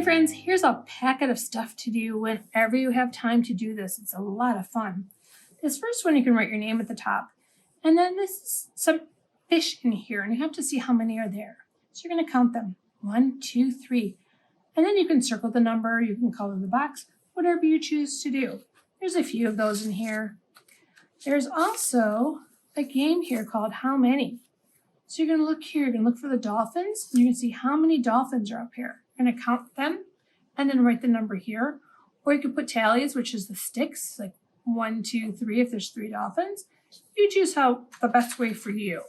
friends, here's a packet of stuff to do whenever you have time to do this. It's a lot of fun. This first one, you can write your name at the top. And then this is some fish in here, and you have to see how many are there. So you're going to count them. 1, 2, 3. And then you can circle the number, you can color the box, whatever you choose to do. There's a few of those in here. There's also a game here called How Many? So you're going to look here, you're going to look for the dolphins, and you can see how many dolphins are up here. You're going to count them and then write the number here. Or you could put tallies, which is the sticks, like 1, 2, 3 if there's 3 dolphins. You choose how the best way for you.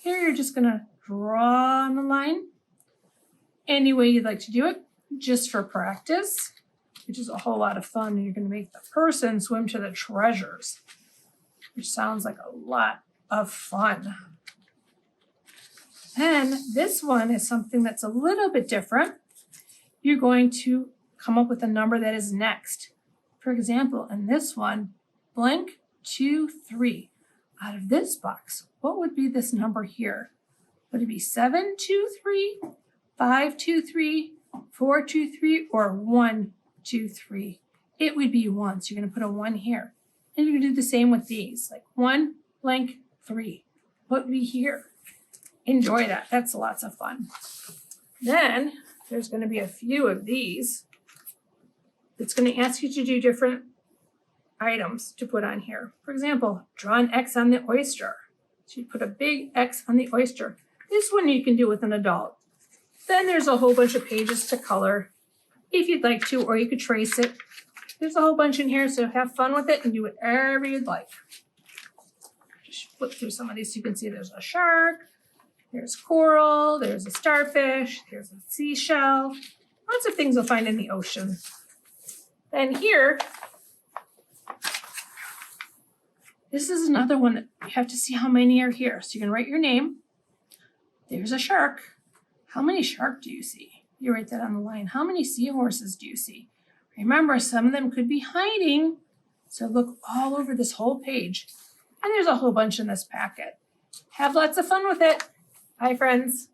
Here you're just going to draw on the line any way you'd like to do it, just for practice, which is a whole lot of fun. And you're going to make the person swim to the treasures, which sounds like a lot of fun. Then this one is something that's a little bit different. You're going to come up with a number that is next. For example, in this one, blank 2, 3. Out of this box, what would be this number here? Would it be 7, 2, 3, 5, 2, 3, 4, 2, 3, or 1, 2, 3? It would be 1, so you're going to put a 1 here. And you're going to do the same with these, like 1, blank 3. What would be here? Enjoy that. That's lots of fun. Then there's going to be a few of these. It's going to ask you to do different items to put on here. For example, draw an X on the oyster. So you put a big X on the oyster. This one you can do with an adult. Then there's a whole bunch of pages to color if you'd like to, or you could trace it. There's a whole bunch in here, so have fun with it and do whatever you'd like. Just flip through some of these so you can see there's a shark, there's coral, there's a starfish, there's a seashell. Lots of things you'll find in the ocean. Then here, this is another one that you have to see how many are here. So you can write your name. There's a shark. How many shark do you see? You write that on the line. How many seahorses do you see? Remember, some of them could be hiding. So look all over this whole page. And there's a whole bunch in this packet. Have lots of fun with it. Bye, friends.